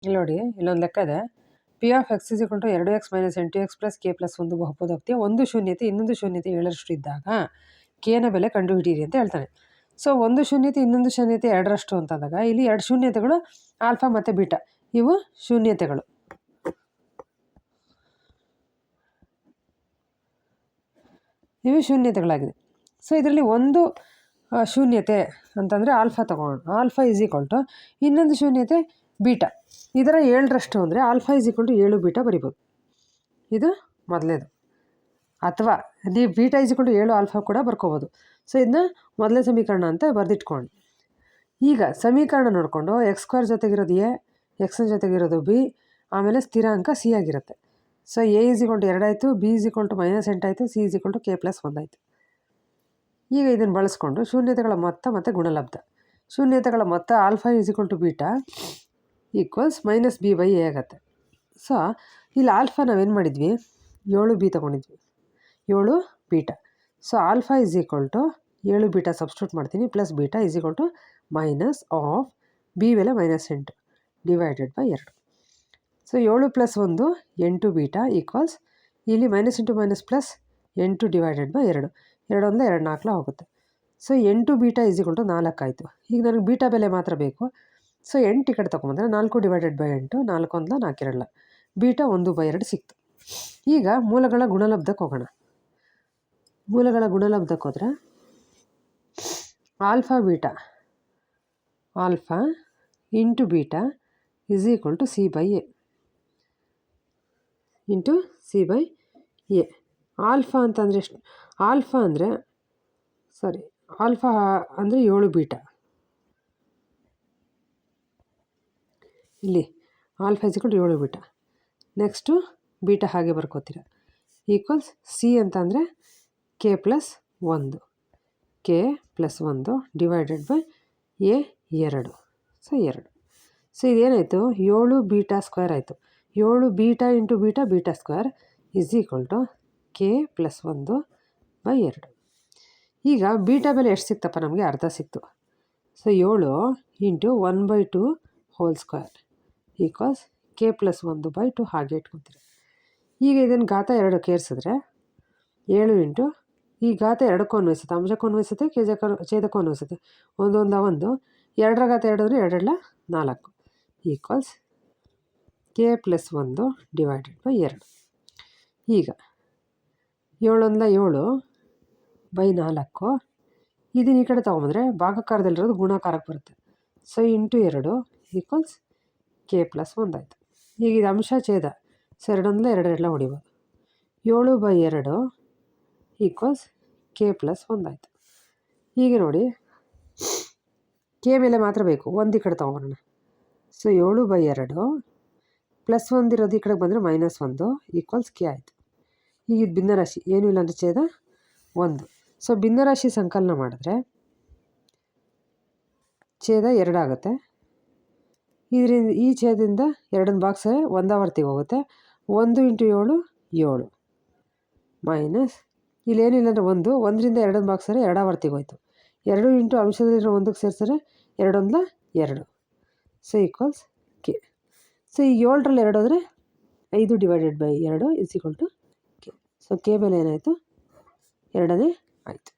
ಇಲ್ಲಿ ನೋಡಿ ಇಲ್ಲೊಂದು ಲೆಕ್ಕ ಇದೆ. P(x) = 2x - n2x + k + 1 ಬಹುಪದೋಕ್ತಿಯ ಒಂದು ಶೂನ್ಯತೆ ಇನ್ನೊಂದು ಶೂನ್ಯತೆ 7ರಷ್ಟು ಇದ್ದಾಗ kನ ಬೆಲೆ ಕಂಡುಹಿಡಿಯಿರಿ ಅಂತ ಹೇಳ್ತಾನೆ. ಸೊ ಒಂದು ಶೂನ್ಯತೆ ಇನ್ನೊಂದು ಶೂನ್ಯತೆ 2ರಷ್ಟು ಅಂತಂದಾಗ ಇಲ್ಲಿ 2 ಶೂನ್ಯತೆಗಳು ಆಲ್ಫಾ ಮತ್ತು ಬೀಟಾ ಇವು ಶೂನ್ಯತೆಗಳು. ಇವು ಶೂನ್ಯತೆಗಳಾಗಿದೆ. ಸೊ ಇದರಲ್ಲಿ ಒಂದು ಶೂನ್ಯತೆ ಅಂತಂದರೆ ಆಲ್ಫಾ ತಗೊಳ್ಳೋಣ. ಆಲ್ಫಾ = ಇನ್ನೊಂದು ಶೂನ್ಯತೆ ಬೀಟಾ. ಇದರ 7ರಷ್ಟು ಅಂದರೆ ಆಲ್ಫಾ = 7 ಬೀಟಾ ಬರಿಬೋದು. ಇದು ಮೊದಲನೇದು. ಅಥವಾ ನೀವು ಬೀಟಾ = 7 ಆಲ್ಫಾ ಕೂಡ ಬರ್ಕೋಬೋದು. ಸೊ ಇದನ್ನ ಮೊದಲನೇ ಸಮೀಕರಣ ಅಂತ ಬರೆದಿಟ್ಕೊಂಡು ಈಗ ಸಮೀಕರಣ ನೋಡಿಕೊಂಡು x² ಜೊತೆಗಿರೋದು a, x ಜೊತೆಗಿರೋದು b, ಆಮೇಲೆ ಸ್ಥಿರಾಂಕ c ಆಗಿರುತ್ತೆ. ಸೊ a = 2 ಆಯಿತು, b = -8 ಆಯಿತು, c = k + 1 ಆಯಿತು. ಈಗ ಇದನ್ನು ಬಳಸ್ಕೊಂಡು ಶೂನ್ಯತೆಗಳ ಮೊತ್ತ ಮತ್ತು ಗುಣಲಬ್ಧ. ಶೂನ್ಯತೆಗಳ ಮೊತ್ತ ಆಲ್ಫಾ = ಬೀಟಾ = -b/a ಆಗುತ್ತೆ. ಸೊ ಇಲ್ಲಿ ಆಲ್ಫಾ ನಾವೇನು ಮಾಡಿದ್ವಿ, 7b ತೊಗೊಂಡಿದ್ವಿ, 7 beta. So alpha = 7 beta substitute ಮಾಡ್ತೀನಿ, ಪ್ಲಸ್ ಬೀಟಾ -(-) b ಬೆಲೆ -8 /2. ಸೊ 7 + 1 8 ಬೀಟಾ ಇಲ್ಲಿ -(-) ಪ್ಲಸ್ 8 /2. 2 1 2 4 ಹೋಗುತ್ತೆ. ಸೊ 8 ಬೀಟಾ = 4 ಆಯಿತು. ಈಗ ನನಗೆ ಬೀಟಾ ಬೆಲೆ ಮಾತ್ರ ಬೇಕು. ಸೊ 8 ಈ ಕಡೆ ತೊಗೊಂಬಂದರೆ 4 / 8 4 1 4 2 ಬೀಟಾ 1/2 ಸಿಕ್ತು. ಈಗ ಮೂಲಗಳ ಗುಣಲಬ್ಧಕ್ಕೆ ಹೋಗೋಣ. ಮೂಲಗಳ ಗುಣಲಬ್ಧಕ್ಕೆ ಹೋದರೆ alpha beta alpha into beta = c/a into c/a. Alpha ಅಂತಂದರೆ ಎಷ್ಟು? ಆಲ್ಫಾ ಅಂದರೆ ಆಲ್ಫಾ ಅಂದರೆ 7 ಬೀಟಾ. ಇಲ್ಲಿ ಆಲ್ಫಾ = 7 ಬೀಟಾ. ನೆಕ್ಸ್ಟು ಬೀಟಾ ಹಾಗೆ ಬರ್ಕೋತೀರ ಸಿ ಅಂತಂದರೆ k + 1 /a 2. ಸೊ 2. ಸೊ ಇದೇನಾಯಿತು, 7 ಬೀಟಾ ಸ್ಕ್ವೇರ್ ಆಯಿತು. 7 beta into beta beta square = k + 1/2. ಈಗ ಬೀಟಾ ಬೆಲೆ ಎಷ್ಟು ಸಿಕ್ತಪ್ಪ ನಮಗೆ? ಅರ್ಧ ಸಿಕ್ತು. ಸೊ 7 × 1/2 ಹೋಲ್ ಸ್ಕ್ವೇರ್ k + 1/2 ಹಾಗೆ ಇಟ್ಕೊತೀರ. ಈಗ ಇದನ್ನು ಘಾತ 2ಕ್ಕೆ ಏರಿಸಿದ್ರೆ 7 ಇಂಟು ಈ ಘಾತ 2ಕ್ಕೂ ಅನ್ವಯಿಸುತ್ತೆ, ಅಂಶಕ್ಕೂ ಅನ್ವಯಿಸುತ್ತೆ, ಛೇದಕ್ಕೂ ಅನ್ವಯಿಸುತ್ತೆ. 1 1 1 2ರ ಘಾತ 2 ಅಂದರೆ 2 2 4 k + 1/2. ಈಗ 7 1 7/4 ಇದನ್ನು ಈ ಕಡೆ ತೊಗೊಂಬಂದರೆ ಭಾಗಾಕಾರದಲ್ಲಿರೋದು ಗುಣಾಕಾರಕ್ಕೆ ಬರುತ್ತೆ. ಸೊ ಇಂಟು 2 k + 1 ಆಯಿತು. ಈಗ ಇದು ಅಂಶ ಛೇದ. ಸೊ 2 1 2 2 ಹೊಡಿಬೋದು. 7/2 k + 1 ಆಯಿತು. ಹೀಗೆ ನೋಡಿ, ಕೆ ಬೆಲೆ ಮಾತ್ರ ಬೇಕು, 1 ಈ ಕಡೆ ತೊಗೊಬರೋಣ. ಸೊ 7/2 ಪ್ಲಸ್ 1 ಇರೋದು ಈ ಕಡೆಗೆ ಬಂದರೆ -1 k ಆಯಿತು. ಈಗ ಇದು ಭಿನ್ನರಾಶಿ, ಏನೂ ಇಲ್ಲ ಅಂದರೆ ಛೇದ 1. ಸೊ ಭಿನ್ನರಾಶಿ ಸಂಕಲನ ಮಾಡಿದ್ರೆ ಛೇದ 2 ಆಗುತ್ತೆ. ಇದರಿಂದ ಈ ಛೇದದಿಂದ 2ನ್ನು ಭಾಗಿಸಿದ್ರೆ ಒಂದಾವರ್ತಿಗೆ ಹೋಗುತ್ತೆ. 1 × 7 7 ಮೈನಸ್ ಇಲ್ಲೇನಿಲ್ಲ ಅಂದರೆ 1 1ರಿಂದ 2ನ್ನು ಭಾಗಿಸಿದ್ರೆ 2 ಆವರ್ತಿಗೆ ಹೋಯ್ತು. 2 ಇಂಟು ಅಂಶದಲ್ಲಿರೋ 1ಕ್ಕೆ ಸೇರಿಸಿದ್ರೆ 2 1 2 ಸೊ k. ಸೊ ಈಗ 7ರಲ್ಲಿ 2 ಹೋದರೆ 5/2 = k. ಸೊ k ಬೆಲೆ ಏನಾಯಿತು? 2 ಆಯಿತು.